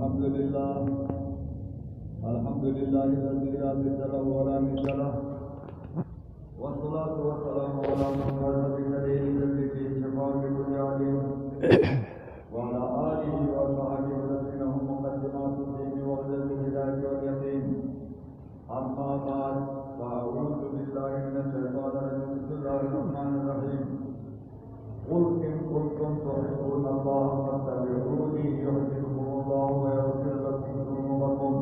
الحمد لله الذي لا ضد له ولا مثل له، والصلاة والسلام على من ورد بهديه الذي فيه شفاء لكل عليم، وعلى آله وصحبه الذين هم مقدمات الدين وهدى الهداية واليقين. أما بعد، فأعوذ بالله من الشيطان الرجيم. بسم الله الرحمن الرحيم. قل إن كنتم تحبون الله فاتبعوني يحببكم الله ويغفر لكم ذنوبكم.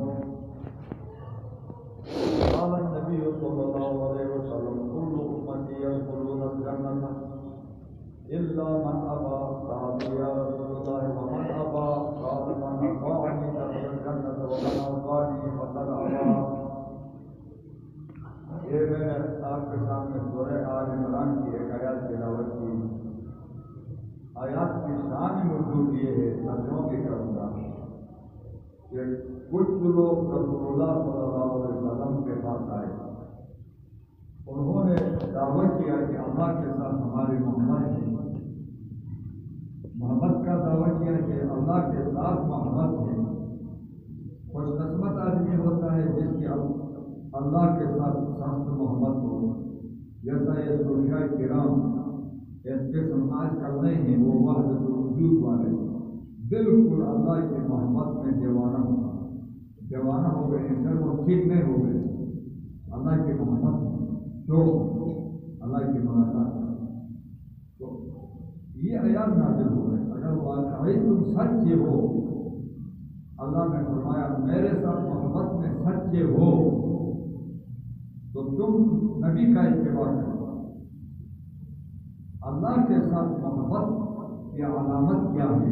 قال النبي صلى الله عليه وسلم: كل أمتي يدخلون الجنة إلا من أبى. قالوا يا رسول الله ومن أبى؟ قال: من أطاعني دخل الجنة ومن عصاني فقد أبى. یہ میں نے آپ کے سامنے سورہ آل عمران کی ایک آیات تلاوت کی. آیات کی شان موجود یہ ہے، ترجمہ بھی کروں گا کہ کچھ لوگ رسول اللہ صلی اللہ علیہ وسلم کے پاس آئے. انہوں نے دعوت کیا کہ اللہ کے ساتھ ہماری محبت ہے. محبت کا دعویٰ کیا کہ اللہ کے ساتھ محبت ہے. خوش قسمت آدمی ہوتا ہے جس کی اللہ کے ساتھ سخت محبت ہو. جیسا یہ صوفیاء کرام ایک قسم آج کل نہیں ہے، وہ وحدت الوجود والے بالکل اللہ کی محبت میں دیوانہ ہو گئے ہیں. پھر وہ ٹھیک نہیں ہو گئے. اللہ کی محبت جو اللہ کی ملاقات، تو یہ آیات نازل ہو گئے. اگر واقعی تم سچے ہو، اللہ نے فرمایا میرے ساتھ محبت میں سچے ہو تو تم نبی کا اتباع کرو. اللہ کے ساتھ محبت کی علامت کیا ہے؟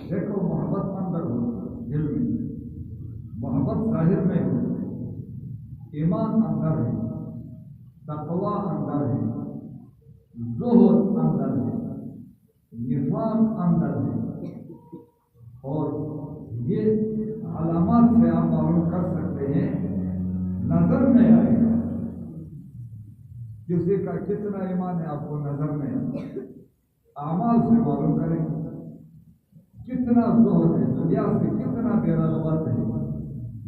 دیکھو، محبت اندر ہو، دل میں محبت ظاہر میں ہو، ایمان اندر ہے، تقوی اندر ہے، زہد اندر ہے، نفاق اندر ہے. اور یہ علامات سے آپ معلوم کر سکتے ہیں. نظر میں آئے گا کسی کا کتنا ایمان ہے، آپ کو نظر میں آئے. اعمال سے معلوم کریں کتنا زہد ہے، دنیا سے کتنا بے رغبت ہے،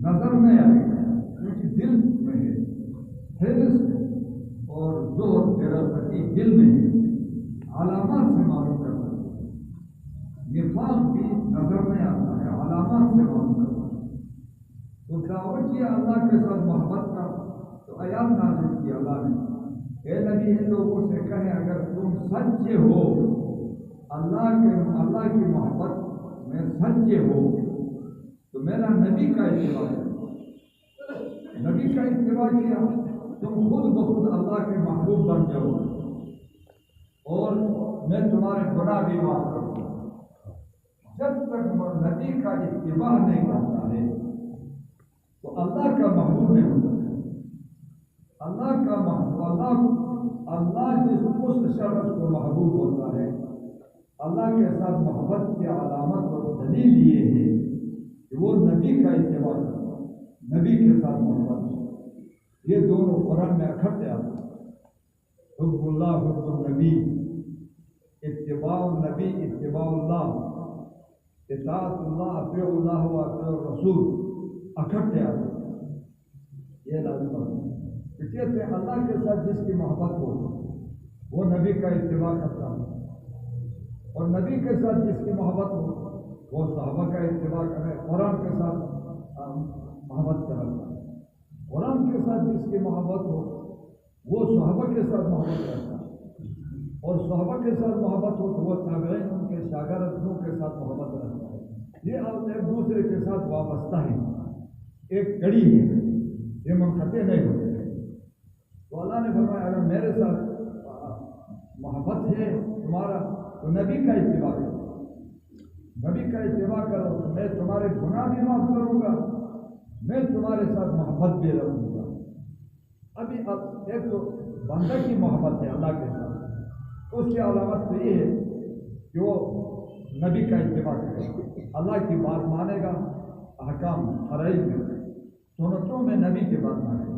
نظر میں آئے گا. کیونکہ دل میں ہے، حرص اور زہد بے رغبتی دل میں ہے. علامات سے معلوم کر سکتے. نفاق بھی نظر میں آتا ہے، علامات سے معلوم کرتا ہے. تو دعوت کیا اللہ کے ساتھ محبت کا، تو آیات نازل کی اللہ نے. اے نبی، ان لوگوں سے کہیں اگر تم سچے ہو، اللہ کی محبت میں سچے ہو تو میرا نبی کا اتباع کرو. نبی کا اتباع کیا تم خود بخود اللہ کے محبوب بن جاؤ اور میں تمہارے گناہ بھی معاف کروں گا. جب تک نبی کا اتباع نہیں کرتا ہے تو اللہ کا محبوب نہیں ہوتا. اللہ کا محبوب، اللہ جس اس شخص کو محبوب ہوتا ہے، اللہ کے ساتھ محبت کی علامت اور دلیل یہ ہے کہ وہ نبی کا اتباع کرتا ہے، نبی کے ساتھ محبت. یہ دونوں قرآن میں اکٹھے آتے ہیں. حب اللہ حب النبی، اتباع النبی اتباع اللہ، اطاعت اللہ اطیع اللہ و اطیع الرسول اکٹھے آتے ہیں. یہ لازم ہے. کہتے ہیں اللہ کے ساتھ جس کی محبت ہو وہ نبی کا اتباع کرتا ہے، اور نبی کے ساتھ جس کی محبت ہو وہ صحابہ کا اتباع کرے. قرآن کے ساتھ محبت کرتا ہے. قرآن کے ساتھ جس کی محبت ہو وہ صحابہ کے ساتھ محبت کرتا ہے، اور صحابہ کے ساتھ محبت ہو تو وہ تابعین ان کے شاگردوں کے ساتھ محبت رکھتا ہے. یہ ایک دوسرے کے ساتھ وابستہ ہے، ایک کڑی ہے، یہ منقطع نہیں ہوتے. تو اللہ نے فرمایا اگر میرے ساتھ محبت ہے تمہارا تو نبی کا اتباع کرو. نبی کا اتباع کرو تو میں تمہارے گناہ بھی معاف کروں گا، میں تمہارے ساتھ محبت بھی رکھوں گا. ابھی ایک تو بندہ کی محبت ہے اللہ کے ساتھ، تو اس کی علامت تو یہ ہے کہ وہ نبی کا اتباع کرے گا، اللہ کی بات مانے گا، احکام فرائض میں، سنتوں میں نبی کی بات مانے گا.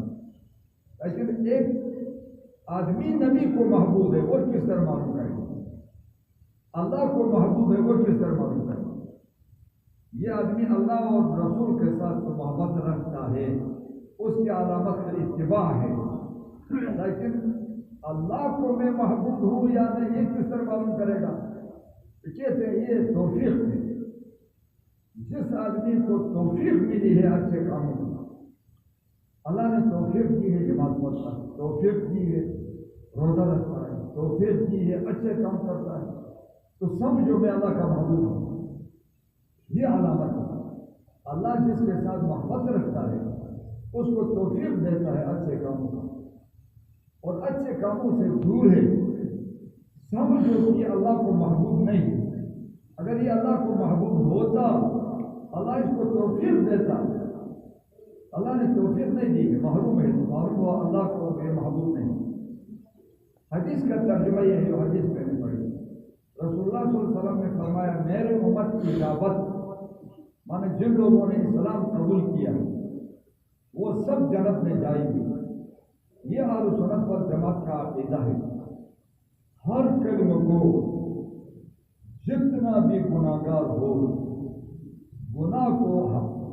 لیکن ایک آدمی نبی کو محبوب ہے وہ کس طرح معلوم کرے گا؟ اللہ کو محبوب ہے وہ کس طرح معلوم کرے گا؟ یہ آدمی اللہ اور رسول کے ساتھ جو محبت رکھتا ہے اس کی علامت اتباع ہے. لیکن اللہ کو میں محبوب ہوں یا نہیں یہ کس طرح معلوم کرے گا؟ کہتے ہیں یہ توفیق ہے. جس آدمی کو توفیق ملی ہے اچھے کاموں کی، اللہ نے توفیق دی ہے نماز پڑھتا ہے، توفیق دی ہے روزہ رکھتا ہے، توفیق دی ہے اچھے کام کرتا ہے، تو سمجھو میں اللہ کا محبوب ہوں. یہ علامت ہے. اللہ جس کے ساتھ محبت رکھتا ہے اس کو توفیق دیتا ہے اچھے کاموں کا، اور اچھے کاموں سے دور ہے. سمجھو کہ یہ اللہ کو محبوب نہیں ہے. اگر یہ اللہ کو محبوب ہوتا اللہ اس کو توفیق دیتا. اللہ نے توفیق نہیں دی، محروم ہے، معلوم ہوا اللہ کو بے محبوب نہیں. حدیث کا ترجمہ یہ ہے جو حدیث میں نے پڑھی. رسول اللہ صلی اللہ علیہ وسلم نے فرمایا میرے امت کی دعوت مانے جن لوگوں نے اسلام قبول کیا وہ سب جنت میں جائیں گے. یہ اہل سنت والجماعت کا عقیدہ ہے. ہر کلمہ کو جتنا بھی گناہگار ہو، گناہ کو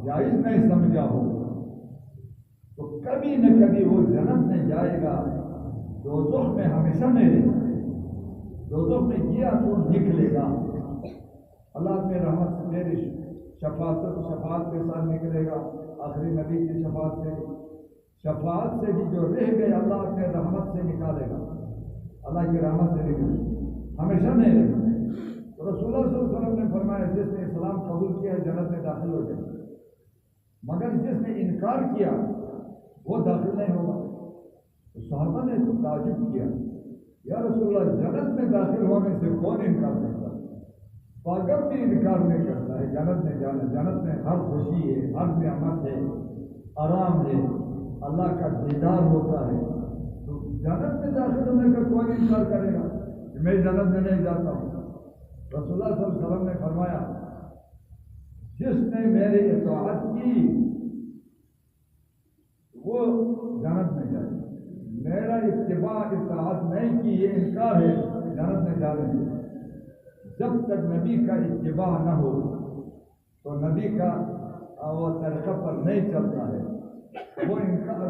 جائز نہیں سمجھا ہو تو کبھی نہ کبھی وہ جنت میں جائے گا. دوزخ میں ہمیشہ نہیں رہے گا. دوزخ میں گیا تو نکلے گا. اللہ میں رحمت سے میری شفاعت کے ساتھ نکلے گا. آخری نبی کی شفاعت سے بھی جو رہ گئے اللہ اپنے رحمت سے نکالے گا. اللہ کی رحمت سے نکلے گا، ہمیشہ نہیں رہے گا. تو رسول اللہ صلی اللہ علیہ وسلم نے فرمایا جس نے اسلام قبول کیا ہے جنت میں داخل ہو جائے، مگر جس نے انکار کیا وہ داخل نہیں ہوگا. تو صحابہ نے تعجب کیا، یا رسول اللہ جنت میں داخل ہونے سے کون انکار کرتا ہے؟ پاگل بھی انکار نہیں کرتا ہے جنت میں جانا. جنت میں ہر خوشی ہے، ہر نعمت ہے، آرام ہے، اللہ کا دیدار ہوتا ہے. تو جنت میں داخل ہونے کا کون انکار کرے گا کہ میں جنت میں نہیں جاتا ہوں؟ رسول اللہ صلی اللہ علیہ وسلم نے فرمایا جس نے میری اطاعت کی وہ جنت میں جائے. میرا اتباع اطاعت نہیں کی یہ انکار ہے، جنت میں جانے دے. جب تک نبی کا اتباع نہ ہو تو نبی کا وہ طریقہ پر نہیں چلتا ہے.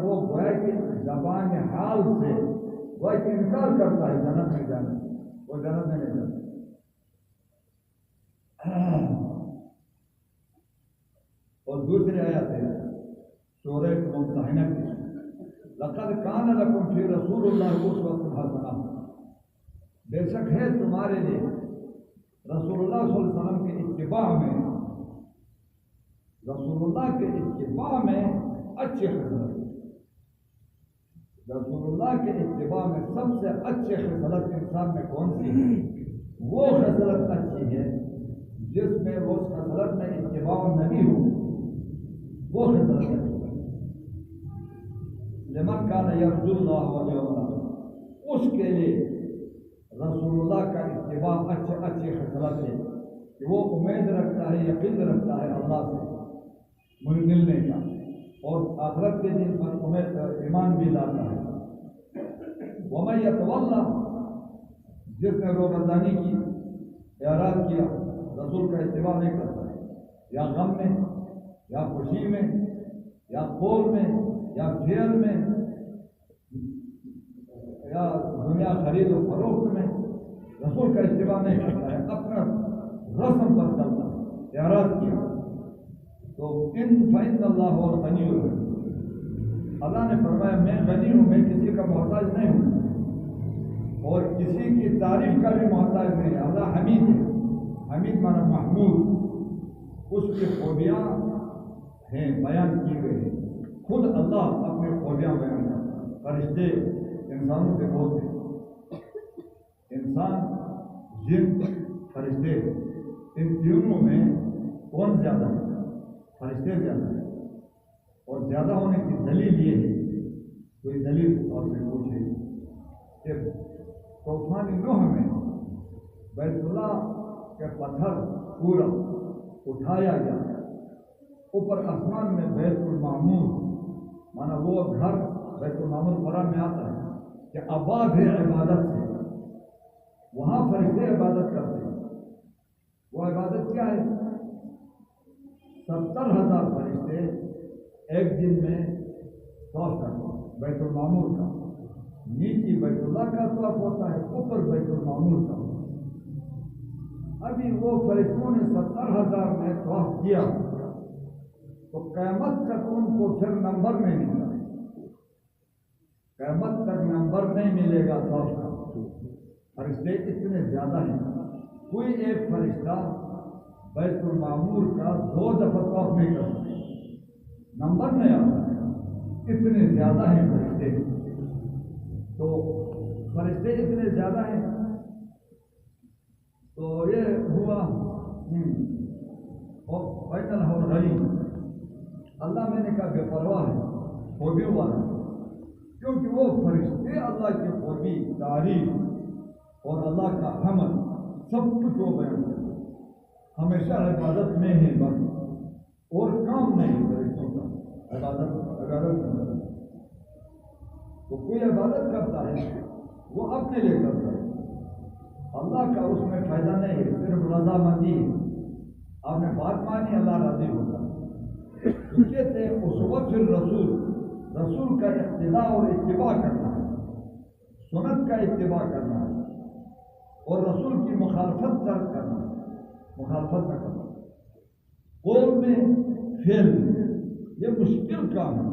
وہ گویا کہ زبان حال سے وہ انکار کرتا ہے جنت میں جانے، وہ جنت میں نہیں جاتا. اور دوسری آیت ہے سورہ ممتحنہ کی، لقد کان لکم فی رسول اللہ اسوۃ حسنہ. بے شک ہے تمہارے لیے رسول اللہ صلی اللہ علیہ وسلم کے اتباع میں، رسول اللہ کے اتباع میں اچھی خصلت. رسول اللہ کے اتباع میں سب سے اچھی خصلت انسان میں کون سی ہے؟ وہ خصلت اچھی ہے جس میں وہ اس خصلت میں اتباع نبی ہو، وہ خصلت اچھی. لمن کان یرجو اللہ والیوم الآخر، اس کے لیے رسول اللہ کا اتباع اچھی خصلت ہے کہ وہ امید رکھتا ہے، یقین رکھتا ہے اللہ سے ملنے کا، اور آخرت کے دن پر امید ایمان بھی لاتا ہے. وَمَن يَتَوَلَّ، جس نے روگردانی کی، اعراض کیا، رسول کا اتباع نہیں کرتا ہے، یا غم میں یا خوشی میں یا قول میں یا فعل میں یا دنیا خرید و فروخت میں رسول کا اتباع نہیں کرتا ہے، اپنا رسم پر چلتا ہے، اعراض کیا تو فإن اللہ هو الغنی الحمید. اللہ نے فرمایا میں غنی ہوں، میں کسی کا محتاج نہیں ہوں اور کسی کی تعریف کا بھی محتاج نہیں. اللہ حمید ہے. حمید مانا محمود. اس کی خوبیاں ہیں بیان کی گئی ہیں. خود اللہ اپنی خوبیاں بیان کرتا ہے. فرشتے انسانوں سے بولتے ہیں، انسان جن فرشتے، ان تینوں میں کون زیادہ ہے؟ فرشتے زیادہ ہیں. اور زیادہ ہونے کی دلیل یہ ہے، کوئی دلیل اور سے پوچھے کہ طوفان نوح میں بیت اللہ کے پتھر پورا اٹھایا گیا، اوپر آسمان میں بیت المعمور، مانا وہ گھر بیت المعمور قرآن میں آتا ہے کہ آباد ہے عبادت سے. وہاں فرشتے عبادت کرتے ہیں. وہ عبادت کیا ہے 70,000 فرشتے ایک دن میں طواف کرتے ہیں بیت المعمور کا. نیچے بیت اللہ کا طواف ہوتا ہے, اوپر بیت المعمور کا. ابھی وہ فرشتوں نے 70,000 میں طواف کیا تو قیامت تک ان کو پھر نمبر نہیں ملا. قیامت تک نمبر نہیں ملے گا طواف کا. فرشتے اتنے زیادہ ہیں, کوئی ایک فرشتہ بیت المعمور کا 2 دفعہ طواف نہیں کر سکتے, نمبر نہیں آتا ہے. اتنے زیادہ ہیں فرشتے. تو فرشتے اتنے زیادہ ہیں تو یہ ہوا اور غنی. اللہ میں نے کہا بے پرواہ ہے, خوبی والا, کیونکہ وہ فرشتے اللہ کی خوبی, تعریف اور اللہ کا حمد سب کچھ وہ بیان کرتے. ہمیشہ عبادت میں ہے بس, اور کام نہیں فرشتوں کا عبادت. تو کوئی عبادت کرتا ہے وہ اپنے لیے کرتا ہے, اللہ کا اس میں فائدہ نہیں ہے, صرف رضامندی ہے. آپ نے بات مانی, اللہ راضی ہوگا. کہتے ہیں اسوۃ الرسول, رسول کا اقتداء اور اتباع کرنا ہے, سنت کا اتباع کرنا ہے, اور رسول کی مخالفت ترک کرنا ہے, مخالفت نہ کرنا. قول میں فعل میں یہ مشکل کام ہے.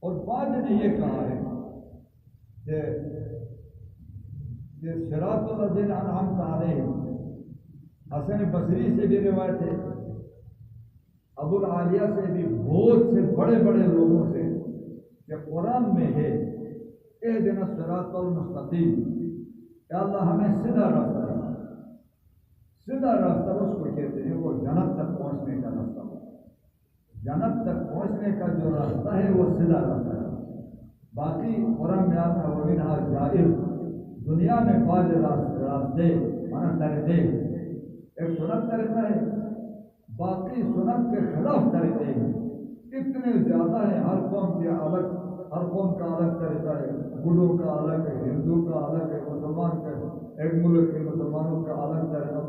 اور بعد نے یہ کہا ہے کہ صراط الذین انعمت علیہم, حسن بصری سے بھی روایت ہے, ابو العالیہ سے بھی, بہت سے بڑے بڑے لوگوں سے, کہ قرآن میں ہے اہدنا الصراط المستقیم, کہ اللہ ہمیں سیدھا راستہ ہے. سیدھا راستہ اس کو کہتے ہیں, وہ جنت تک پہنچنے کا راستہ. جنت تک پہنچنے کا جو راستہ ہے وہ سیدھا راستہ ہے. باقی قرآن میں آتا ہے ومنہا جائر, دنیا میں بعض راستے مانا طریقے, ایک سنت طریقہ ہے, باقی سنت کے خلاف طریقے ہیں. اتنے زیادہ ہیں, ہر قوم کے الگ, ہر قوم کا الگ طریقہ ہے. بڈھوں کا الگ ہے, ہندو کا الگ ہے, مسلمان کا, ایک ملک کے مسلمانوں کا الگ طریقہ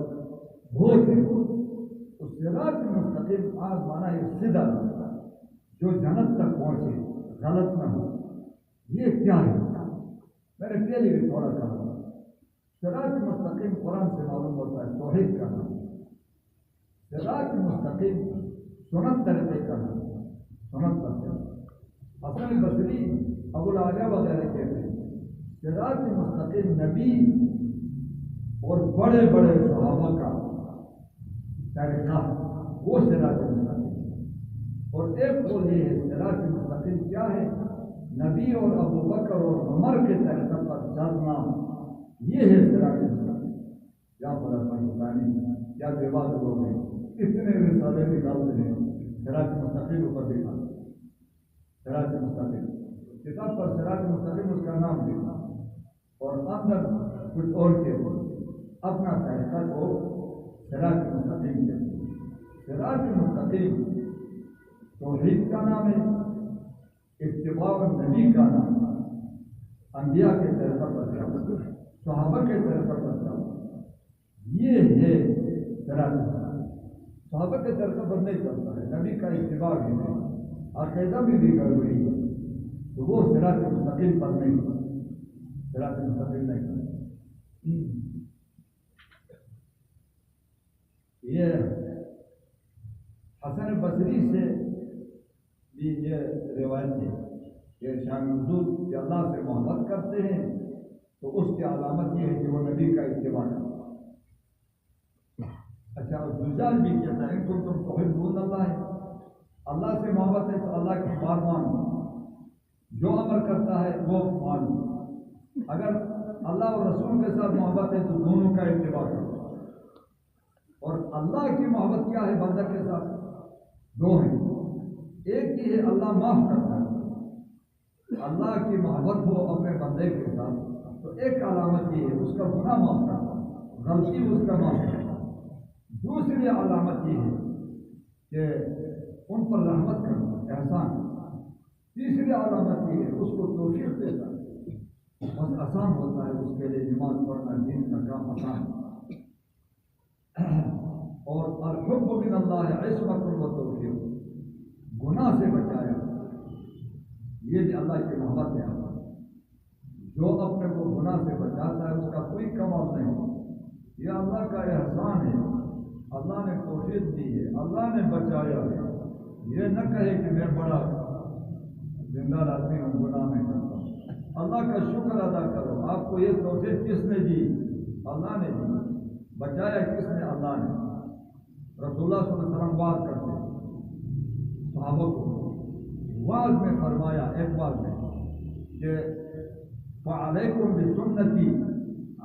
بہت ہے. تو صراط مستقیم آج مانا یہ سیدھا راستہ جو جنت تک پہنچے, غلط نہ ہو. یہ کیا ہے؟ میں نے پہلے بھی تھوڑا کہا, صراط مستقیم قرآن سے معلوم ہوتا ہے توحید کا نام. صراط مستقیم سنت طریقے کا نام, سنت طریقہ. حسن بصری, ابو العالیہ وغیرہ کہتے ہیں صراط مستقیم نبی اور بڑے بڑے صحابہ کا طریقہ, وہ صراط مستقیم. اور ایک قول یہ ہے صراط مستقیم کیا ہے, نبی اور ابو بکر اور عمر کے طریقہ پر چلنا, یہ ہے صراط مستقیم. یا بڑا پاکستانی یا دیوال لوگ ہیں, اتنے رسالے نکالتے ہیں صراط مستقیم اوپر دکھا, صراط مستقیم کتاب پر صراط مستقیم اس کا نام لکھا, اور اندر کچھ اور کے اپنا طریقہ کو صراط مستقیم کہتے ہیں. صراط مستقیم توحید کا نام ہے, اتباع النبی کا نام ہے, انبیاء کے طریقہ پر چلنا, صحابہ کے طریقہ پر چلنا, یہ ہے صراط مستقیم. صحابہ کے طریقہ پر نہیں چلتا ہے, نبی کا اتباع بھی نہیں, عقیدہ بھی گڑبڑی ہے, تو وہ صراط مستقیم پر نہیں, صراط مستقیم نہیں کرتا. یہ حسن بصری سے بھی یہ روایت ہے کہ شان نزول کہ اللہ سے محبت کرتے ہیں تو اس کی علامت یہ ہے کہ وہ نبی کا اتباع کرتا ہے. اچھا, زجاج بھی کہتا ہے کہ تم تحبون اللہ ہے, اللہ سے محبت ہے تو اللہ کی بات مانو, جو امر کرتا ہے وہ مانو. اگر اللہ اور رسول کے ساتھ محبت ہے تو دونوں کا اتباع کرو. اور اللہ کی محبت کیا ہے بندہ کے ساتھ؟ دو ہیں. ایک یہ ہے اللہ معاف کرتا ہے, اللہ کی محبت ہو اپنے بندے کے ساتھ تو ایک علامت یہ ہے اس کا گناہ معاف کرنا, غلطی اس کا معاف کرنا. دوسری علامت یہ ہے کہ ان پر رحمت کرنا, احسان. تیسری علامت یہ ہے اس کو توفیق دیتا ہے, بس آسان ہوتا ہے اس کے لیے نماز پڑھنا, دین کا کام آسان. اور الحب من اللہ عصمت محبت ہے اللہ. جو اپنے کو گناہ سے بچاتا ہے اس کا کوئی کمال نہیں. یہ اللہ کا احسان ہے. اللہ نے توفیق دی ہے, اللہ نے بچایا ہے. یہ نہ کہے کہ میں بڑا زندہ آدمی ہوں, گناہ نہیں کرتا. اللہ کا شکر ادا کرو. آپ کو یہ توفیق کس نے دی؟ اللہ نے دی. بچایا کس نے؟ اللہ نے. رسول اللہ صلی اللہ علیہ وسلم بات کرتے صحابہ کو واز میں فرمایا ایک بات میں کہ فعلیکم بسنتی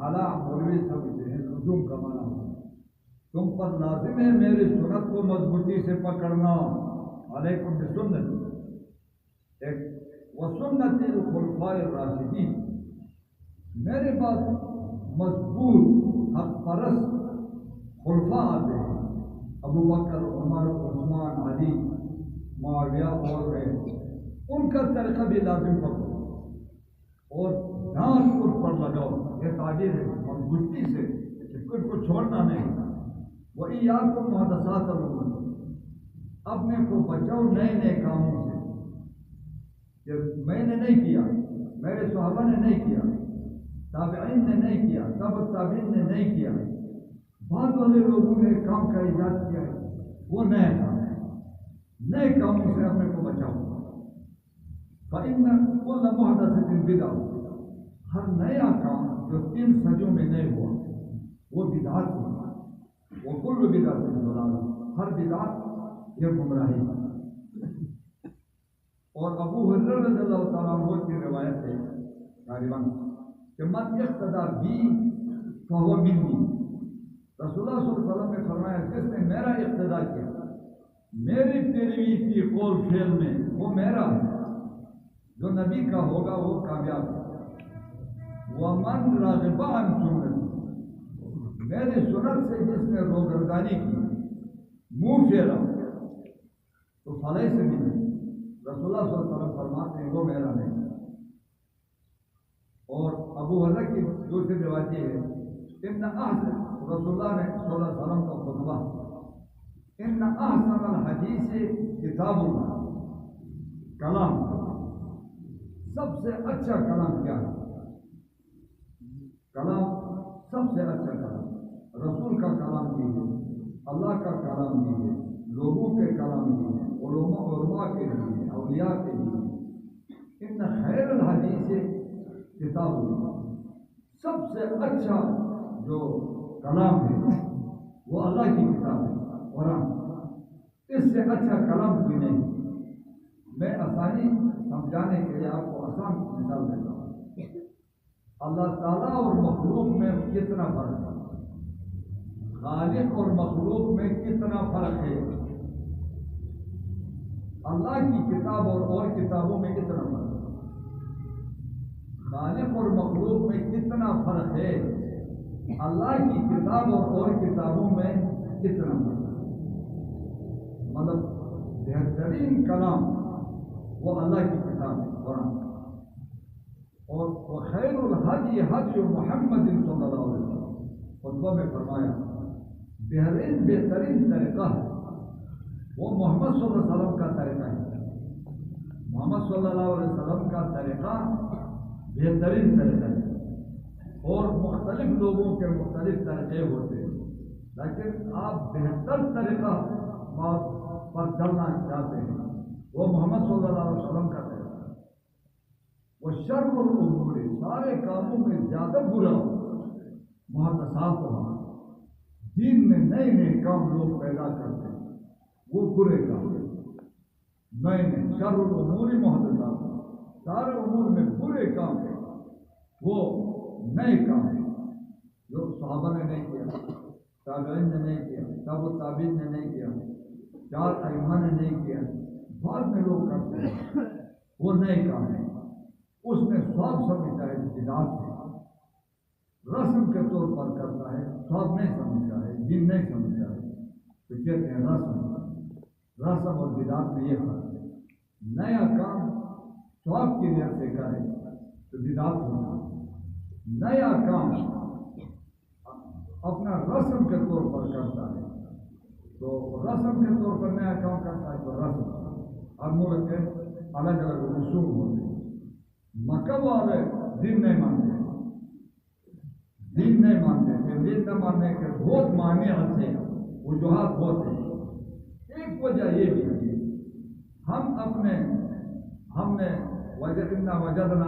علی مولوی سمجھتے ہیں لزوم کا معنی ہے تم پر لازم ہے میری سنت کو مضبوطی سے پکڑنا. علیکم بسنتی ایک وسنت الخلفاء الراشدین, میرے بعد مضبوط حق پرست خلفاء آتے ہیں, ابو بکر, عمر, عثمان, علی, معاویہ اور میں, ان کا طریقہ بھی لازم پکڑو اور دھیان پر لگاؤ. یہ تعبیر ہے مضبوطی سے, کچھ کو چھوڑنا نہیں. وَإِيَّاكُمْ مُحْدَثَاتِ الْأُمُورِ, اپنے کو بچاؤ نئے نئے کاموں سے کہ میں نے نہیں کیا, میرے صحابہ نے نہیں کیا, تابعین نے نہیں کیا, تبع تابعین نے نہیں کیا, بعض والے لوگوں نے کام کا ایجاد کیا ہے, وہ نئے کام ہے. نئے کاموں سے اپنے کو بچاؤ. فَإِنَّ كُلَّ مُحْدَثَةٍ بِدْعَةٌ, ہر نیا کام جو 3 صدیوں میں نہیں ہوا وہ بدعت ہے. وَكُلُّ بِدْعَةٍ ضَلَالَةٌ, ہر بدعت یہ گمراہی. اور ابو ہریرہ رضی اللہ تعالیٰ عنہ کی روایت ہے غالباً کہ من اقتدی بی فہو منی. رسول اللہ صلی اللہ علیہ وسلم نے فرمایا جس نے میرا اقتدا کیا, میری پیروی کی قول فعل میں, وہ میرا ہے. جو نبی کا ہوگا وہ کامیاب ہے. وَمَنْ رَغِبَ عَنْ سُنَّتِي, میری سنت سے جس نے روگردانی کی, منہ پھیرا, تو فلیس منی. رسول اللہ صلی اللہ علیہ وسلم فرماتے ہیں وہ میرا نہیں. اور ابو ہریرہ کی دوسری روایت یہ ہے ان احسن, رسول اللہ نے صلی اللہ علیہ وسلم کا خطبہ, ان احسن الحدیث کتاب اللہ, کلام, سب سے اچھا کلام کیا ہے؟ کلام سب سے اچھا کلام رسول کا کلام بھی ہے, اللہ کا کلام بھی ہے, لوگوں کے کلام بھی ہے, علماء کے بھی ہے, اولیاء کے بھی ہے. ان خیر الحدیث کتاب اللہ, سب سے اچھا جو کلام ہے وہ اللہ کی کتاب ہے قرآن. اس سے اچھا کلام کوئی نہیں. میں آسانی سمجھانے کے لیے آپ کو آسان مثال دیتا ہوں. اللہ تعالیٰ اور مخلوق میں کتنا فرق ہے, خالق اور مخلوق میں کتنا فرق ہے. اللہ کی کتاب اور کتابوں میں کتنا فرق ہے, خالق اور مخلوق میں کتنا فرق ہے, اللہ کی کتاب اور کتابوں میں کتنا فرق ہے. مطلب بہترین کلام وہ اللہ کی کتاب ہے قرآن. اور خیر الحدی حدی محمد صلی اللہ علیہ وسلم, خطبہ میں فرمایا بہترین طریقہ ہے وہ محمد صلی اللہ علیہ وسلم کا طریقہ ہے. محمد صلی اللہ علیہ وسلم کا طریقہ بہترین طریقہ ہے. اور مختلف لوگوں کے مختلف طریقے ہوتے ہیں, لیکن آپ بہتر طریقہ پر چلنا چاہتے ہیں وہ محمد صلی اللہ علیہ وسلم کا طریقہ ہے. وہ شر الامور, سارے کاموں میں زیادہ برا محدثات ہوا, دین میں نئے نئے کام لوگ پیدا کرتے ہیں, وہ برے کام ہیں. نئے نئے شر الامور محدثات, سارے امور میں برے کام ہیں, وہ نئے کام ہیں جو صحابہ نے نہیں کیا, تابعین نے نہیں کیا, تابع تابعین نے نہیں کیا, 4 ائمہ نے نہیں کیا, بعد میں لوگ کرتے ہیں. وہ نئے کام ہیں. اس میں ثواب سمجھتا ہے بدعت ہے, رسم کے طور پر کرتا ہے, ثواب نہیں سمجھتا ہے, دین نہیں سمجھتا ہے, تو کہتے ہیں رسم اور بدعت میں یہ فرق ہے. نیا کام ثواب کی نیت سے کرے تو بدعت ہوگا. نیا کام اپنا رسم کے طور پر کرتا ہے تو رسم کے طور پر نیا کام کرتا ہے تو رسم. ہر ملک کے الگ الگ رسوم ہوتے ہیں, مکہ والے دین نہیں مانتے، دین نہیں مانتے تھے۔ دین نہ ماننے کے بہت مانع تھے، وجوہات بہت تھے۔ ایک وجہ یہ بھی ہے ہم نے وجدنا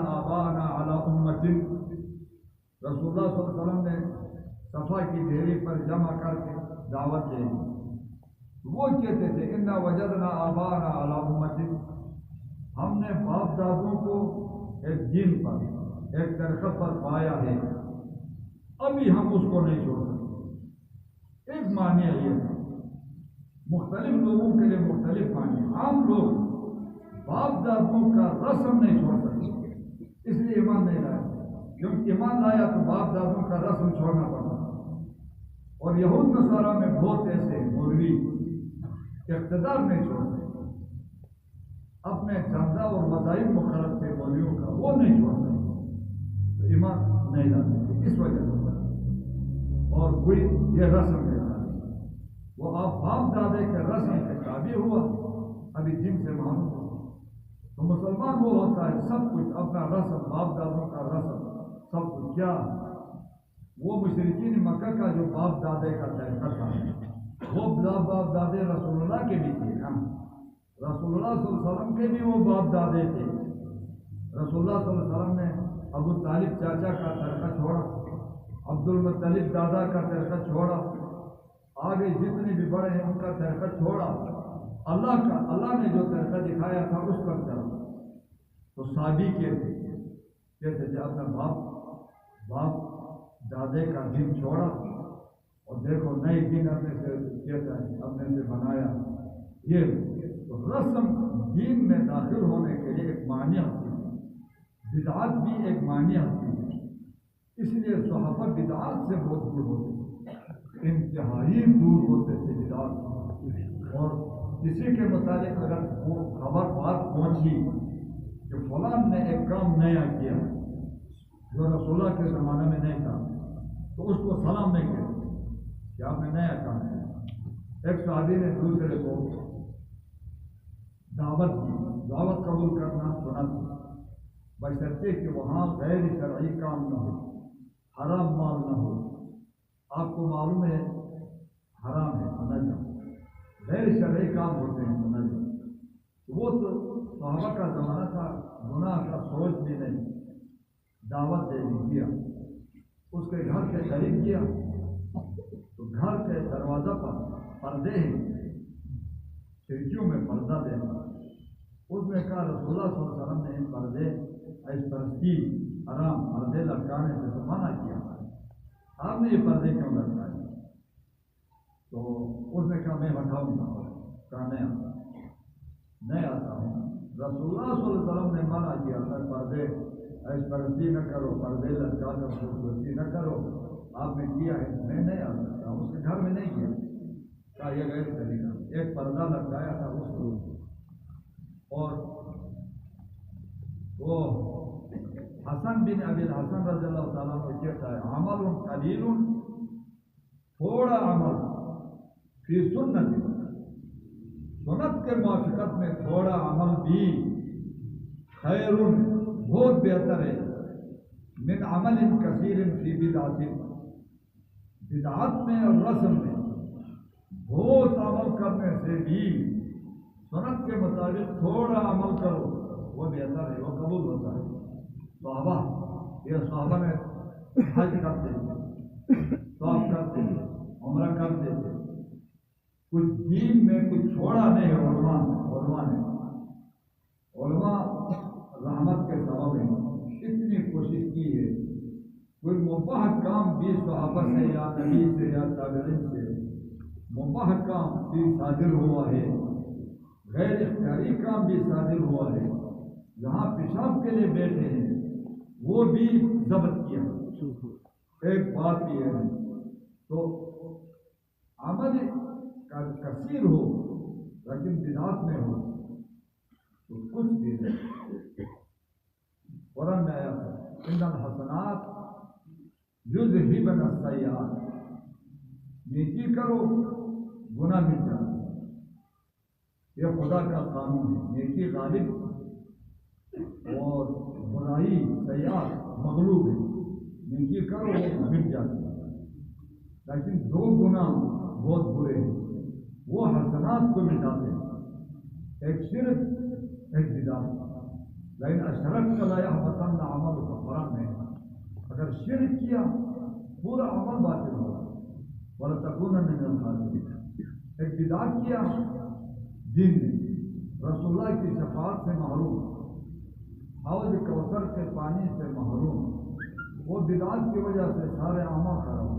آباءنا علی امت، رسول اللہ صلی اللہ علیہ وسلم نے صفا کی ڈھیری پر جمع کر کے دعوت دے دی۔ وہ کہتے تھے انا وجدنا آباءنا علی امت، ہم نے باپ دادوں کو ایک دین پر، ایک طریقہ پر پایا ہے، ابھی ہم اس کو نہیں چھوڑ سکتے۔ ایک معنی یہ ہے، مختلف لوگوں کے لیے مختلف معنی۔ عام لوگ باپ دادوں کا رسم نہیں چھوڑ سکتے، اس لیے ایمان نہیں لایا، کیونکہ ایمان لایا تو باپ دادوں کا رسم چھوڑنا پڑتا۔ اور یہود نصارہ میں بہت ایسے مولوی اقتدار نہیں چھوڑ سکتے، اپنے چندہ اور مذاہب مقرر تھے مولویوں کا، وہ نہیں چھوڑ سکتے، تو ایمان نہیں لا سکتے اس وجہ سے۔ اور کوئی یہ رسم ہے، وہ آپ باپ دادے کے رسم سے تابع ہوا، ابھی دن سے معلوم ہوا۔ تو مسلمان وہ ہوتا ہے سب کچھ اپنا رسم، باپ دادوں کا رسم سب کچھ کیا۔ وہ مشرکین مکہ کا جو باپ دادے کا طریقہ تھا، وہ باپ دادے رسول اللہ کے بھی تھے، رسول اللہ صلی اللہ علیہ وسلم کے بھی وہ باپ دادے تھے۔ رسول اللہ صلی اللہ علیہ وسلم نے ابو طالب چاچا کا طریقہ چھوڑا، عبد المطلب دادا کا طریقہ چھوڑا، آگے جتنے بھی بڑے ہیں ان کا طریقہ چھوڑا، اللہ نے جو طریقہ دکھایا تھا اس پر چلا۔ تو صحابی کہتے تھے اپنا باپ دادے کا دین چھوڑا، اور دیکھو نئی دین اپنے سے بنایا۔ یہ تو رسم دین میں داخل ہونے کے لیے ایک معنی ہوتی ہے، بدعت بھی ایک معنی ہوتی ہے۔ اس لیے صحابہ بدعات سے بہت دور ہوتے، انتہائی دور ہوتے تھے بدعات سے۔ اور کسی کے متعلق اگر وہ خبر بات پہنچی کہ فلاں نے ایک کام نیا کیا جو رسول اللہ کے زمانے میں نہیں تھا، تو اس کو سلام نہیں کہتے کہ آپ نے نیا کام کیا۔ ایک صحابی نے دوسرے کو دعوت دی، دعوت قبول کرنا سنت بشرطے کہ وہاں غیر شرعی کام نہ ہو، حرام مال نہ ہو۔ آپ کو معلوم ہے حرام ہے تو نہ جاؤ، غیر شرعی کام ہوتے ہیں تو نہ جاؤ۔ وہ تو صحابہ کا زمانہ تھا، گناہ کا سوچ بھی نہیں، دعوت دے دیا، اس کے گھر کے قریب کیا تو گھر کے دروازہ پر پردے ہیں، کھڑکیوں میں پردہ دینا۔ اس نے کہا رسول اللہ صلی اللہ علیہ وسلم نے پردے اس پرستی حرام پردے لٹکانے سے تو منع کیا، آپ نے یہ پردے کیوں لٹکائے؟ تو اس نے کہا میں ہٹاؤں گا، کہا نہیں آتا ہوں۔ رسول اللہ صلی اللہ علیہ وسلم نے منع کیا تھا پردے اس پرستی نہ کرو، پردے لٹکا کر خوبصورتی نہ کرو، آپ نے کیا ہے، میں نہیں آ سکتا، اس کے گھر میں نہیں کیا۔ کہا یہ غیر طریقہ، ایک پردہ لٹکایا تھا اس کو۔ اور وہ حسن بن ابی الحسن رضی اللہ تعالیٰ کو کہتا ہے عمل قلیل، تھوڑا عمل فی سنت، سنت کے موافقت میں تھوڑا عمل بھی خیر بہت بہتر ہے من عمل کثیر فی بدعت، بدعت میں اور رسم میں بہت عمل کرنے سے بھی سنت کے مطابق تھوڑا عمل کرو، وہ بہتر ہے، وہ قبول ہوتا ہے۔ صحابہ نے حج کرتے تھے، طواف کرتے تھے، عمرہ کرتے تھے، کچھ دین میں کچھ چھوڑا نہیں ہے۔ علماء رحمت کے سبب میں اتنی کوشش کی ہے، کوئی مباح کام بھی صحابہ سے یا نبی سے یا تابعین سے مباح کام بھی صادر ہوا ہے، غیر اختیاری کام بھی صادر ہوا ہے، جہاں پیشاب کے لیے بیٹھے ہیں وہ بھی ضبط کیا۔ ایک بات یہ ہے تو عمل کثیر ہو لیکن بدعات میں ہو تو کچھ بھی نہیں۔ قرآن میں آیا ان الحسنات یذہبن السیئات، نیکی کرو گناہ مٹ جاتا، یہ خدا کا قانون ہے، نیکی غالب اور برائی سیاح مغلوب ہے، نیکی کرو وہ مٹ جاتی ہے، لیکن دو گناہ بہت برے ہیں، وہ حسنات کو مٹاتے ہیں، ایک شرک ایک بدعت۔ لیکن اشرکت لا یحبطن عملک، قرآن میں اگر شرک کیا پورا عمل باطل ہوگا، وَلَتَكُونَنَّ مِنَ الْخَاسِرِينَ۔ ایک بدعت کیا دین نے، رسول اللہ کی شفاعت سے محروم، حوض کوثر کے پانی سے محروم، وہ بدعت کی وجہ سے سارے اعمال خراب ہو۔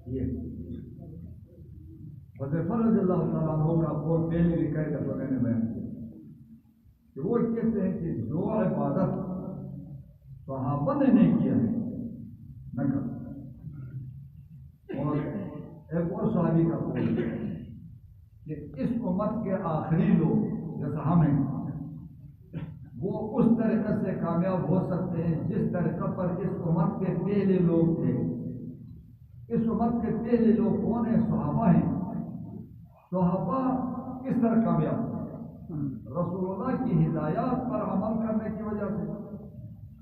یہ حذیفہ رضی اللہ تعالیٰ عنہ کا قول پہلے بھی کئی دفعہ میں نے بیان کیا کہ وہ کہتے ہیں کہ جو عبادت صحابہ نے نہیں کیا ہے نہ کر۔ اور ایک اور صحابی کا قول کہ اس امت کے آخری لوگ جیسا ہم ہیں وہ اس طریقے سے کامیاب ہو سکتے ہیں جس طریقے پر اس امت کے پہلے لوگ تھے۔ اس امت کے پہلے لوگ کون ہیں؟ صحابہ ہیں۔ صحابہ کس طرح کامیاب ہوئے؟ رسول اللہ کی ہدایات پر عمل کرنے کی وجہ سے،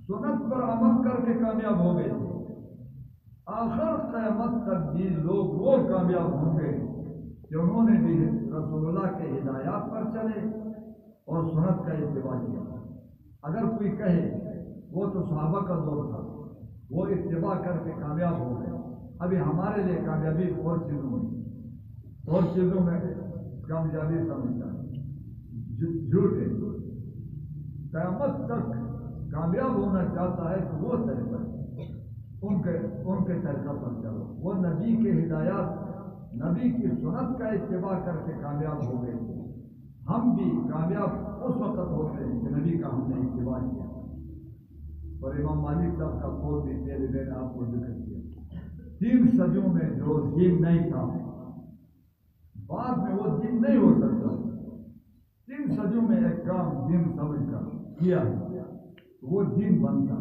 سنت پر عمل کر کے کامیاب ہو گئے۔ آخر قیامت تک بھی لوگ وہ کامیاب ہوں گے کہ انہوں نے بھی رسول اللہ کے ہدایات پر چلے اور سنت کا اتباع کیا۔ اگر کوئی کہے وہ تو صحابہ کا دور تھا، وہ اتباع کر کے کامیاب ہو گئے، ابھی ہمارے لیے کامیابی اور چیزوں میں کامیابی سمجھتا ہے، جھوٹ ہے۔ قیامت تک کامیاب ہونا چاہتا ہے تو وہ طریقہ ان کے طریقہ پر چلو، وہ نبی کے ہدایات، نبی کی سنت کا اتباع کر کے کامیاب ہو گئے۔ ہم بھی کامیاب اس وقت ہوتے ہیں کہ نبی کا ہم نے اتباع کیا۔ اور امام مالک صاحب کا قول بھی پہلے میں نے آپ کو ذکر کیا، 3 صدیوں میں جو دین نہیں تھا بعد میں وہ دین نہیں ہو سکتا۔ 3 صدیوں میں ایک کام دین سمجھ کر کیا وہ دین بنتا،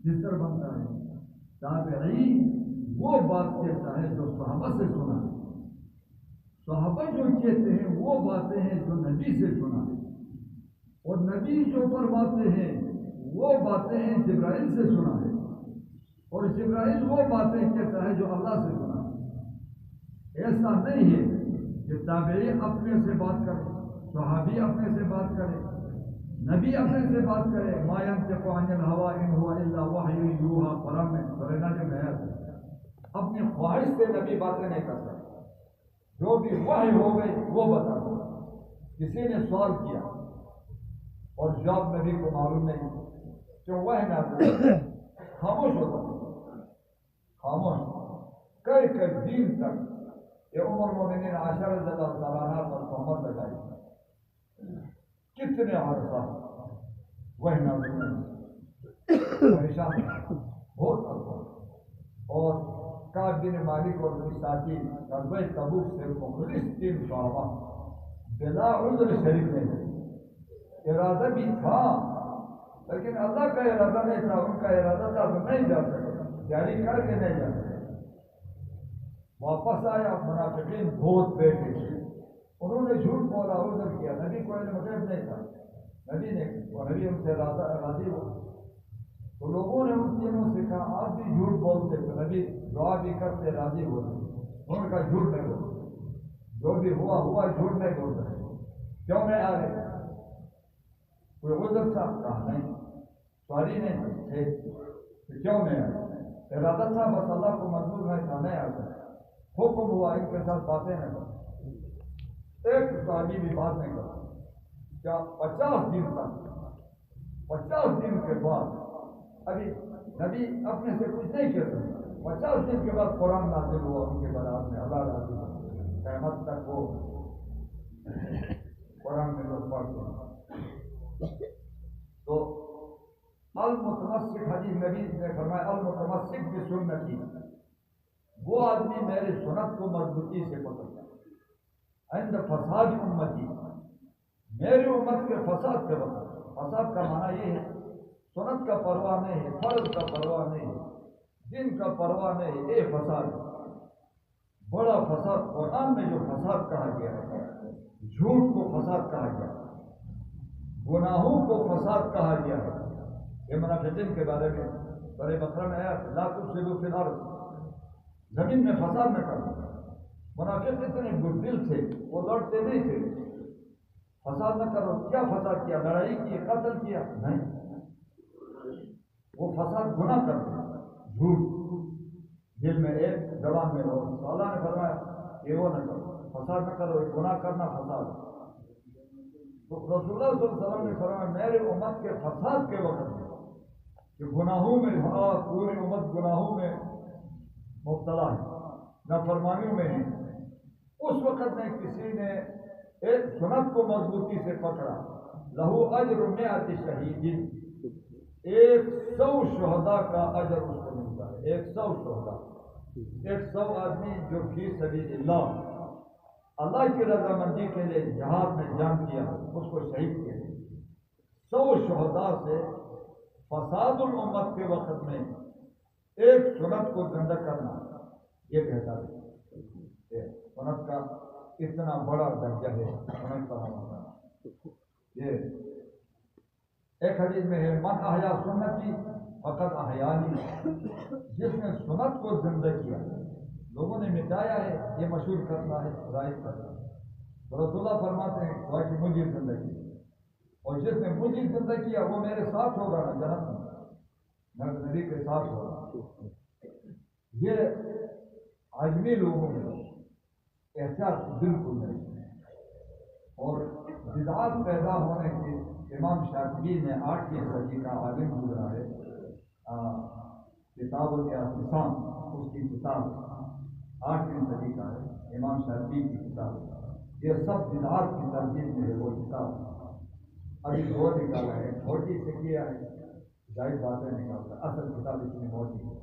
جس طرح بنتا ہے تابعی وہ بات کہتا ہے جو صحابہ سے سنا ہے، صحابہ جو کہتے ہیں وہ باتیں ہیں جو نبی سے سنا ہے، اور نبی جو فرماتے ہیں وہ باتیں ہیں جبرائیل سے سنا ہے، اور جبرائیل وہ باتیں کہتا ہے جو اللہ سے سنا ہے۔ ایسا نہیں ہے کہ تابعی اپنے سے بات کرے، صحابی اپنے سے بات کرے، نبی اپنے سے بات کرے، ما ينطق عن الهوى ان هو الا وحی یوحی، قرآن میں سورہ نجم ہے، اپنی خواہش سے نبی باتیں نہیں کرتا، جو بھی وحی ہو گئی وہ بتا دو۔ کسی نے سوال کیا اور جواب نبی کو معلوم نہیں کہ وحی نازل، خاموش ہوتا، خاموش کئی دن تک یہ عمر مومنین عائشہ رضی اللہ تعالیٰ عنہ پر تہمت لگائی، کتنے عرصہ وحی نازل نہیں، پریشان بہت عرصہ۔ اور کعب بن مالک اور اس ساتھی غزوہ تبوک سے مخلص 3 صحابہ بلا عذر شریک نہیں، ارادہ بھی تھا لیکن اللہ کا ارادہ نہیں تھا، ان کا ارادہ تھا تو نہیں جا سکے، جاری کر کے نہیں جا سکے۔ واپس آیا، منافقین بہت بیٹھے، انہوں نے جھوٹ بولا، عذر کیا، نبی کو علم غیب نہیں تھا، نبی ان سے راضی ہو، تو لوگوں نے ان تینوں سے کہا آپ بھی جھوٹ بولتے، تو نبی دعا بھی کرتے، راضی ہوتے، انہوں نے کہا جھوٹ نہیں بولتے، جو بھی ہوا جھوٹ نہیں بولتے، کیوں نہیں آ رہے؟ کوئی عذر تھا؟ کہا نہیں، سواری نہیں تھے، کیوں نہیں آ رہے؟ ارادہ تھا، بس اللہ کو منظور نہیں تھا، نہیں آ سکتا، حکم ہوا ان کے ساتھ باتیں نہیں کرتے، ایک صحابی بھی بات نہیں کرتا، کیا 50 دن تک، 50 دن کے بعد ابھی نبی اپنے سے کچھ نہیں کہتا، 50 دن کے بعد قرآن نازل ہوا ان کے برابر میں، اللہ راضی ہوا، قیامت تک وہ قرآن میں لوگ پڑھتے ہیں۔ تو المتمسک، حدیث نبی نے فرمایا المتمسک بسنتی، وہ آدمی میرے سنت کو مضبوطی سے پکڑتا ہے، عند فساد امتی، میری امت کے فساد کے وقت، فساد کا معنی یہ ہے سنت کا پرواہ نہیں ہے، فرض کا پرواہ نہیں ہے، دین کا پرواہ نہیں ہے، یہ فساد ہے، بڑا فساد۔ قرآن میں جو فساد کہا گیا ہے، جھوٹ کو فساد کہا گیا ہے، گناہوں کو فساد کہا گیا ہے. یہ منافقین کے بارے میں سورہ بقرہ میں آیا لا تفسدوا فی الارض، زمین میں فساد نہ کرو. منافق اتنے بزدل تھے، وہ لڑتے نہیں تھے. فساد نہ کرو. کیا فساد کیا؟ لڑائی کی، قتل کیا؟ نہیں. وہ فساد گناہ کرتے، جھوٹ دل میں ایک زبان میں ہو. تو اللہ نے فرمایا کہ وہ نہ کرو، فساد نہ کرو. گناہ کرنا فساد. تو رسول اللہ صلی اللہ علیہ وسلم نے فرمایا میرے امت کے فساد کے وقت میں کہ گناہوں میں پوری امت گناہوں میں مبتلا ہے، نافرمانیوں میں ہے، اس وقت میں کسی نے ایک سنت کو مضبوطی سے پکڑا، لہو اجر 100 شہید، 100 شہداء کا اجر اس کو ملتا ہے. 100 شہداء، 100 آدمی جو فی سبیل اللہ کی رضامندی کے لیے جہاد میں جان کیا، اس کو شہید کیا. 100 شہداء سے فساد الامت کے وقت میں ایک سنت کو زندہ کرنا یہ بہتر ہے. سنت کا اتنا بڑا درجہ ہے سنت کا ہونا. یہ ایک حدیث میں ہے من احیا سنتی فقط احیانی، جس نے سنت کو زندہ کیا لوگوں نے مٹایا ہے، یہ مشہور کرنا ہے، رائج کرنا ہے. تو رسول اللہ فرماتے ہیں کہ مجھے زندہ کیا، اور جس نے مجھے زندہ کیا وہ میرے ساتھ ہوگا نا جنت میں، نبی کے ساتھ ہوگا. یہ عجمی لوگوں میں احتیاط بالکل نہیں. اور بدعات پیدا ہونے کے امام شافعی نے 8ویں صدی کا عالم گزرا ہے، کتاب الاعتصام اس کی کتاب 8ویں صدی کا ہے، امام شافعی کی کتاب. یہ سب بدعات کی ترتیب میں ہے وہ کتاب. ابھی دو نکالا ہے، چھوٹی سے کیا ہے، جائز باتیں نکالتا، اصل کتاب اتنی موٹی ہے.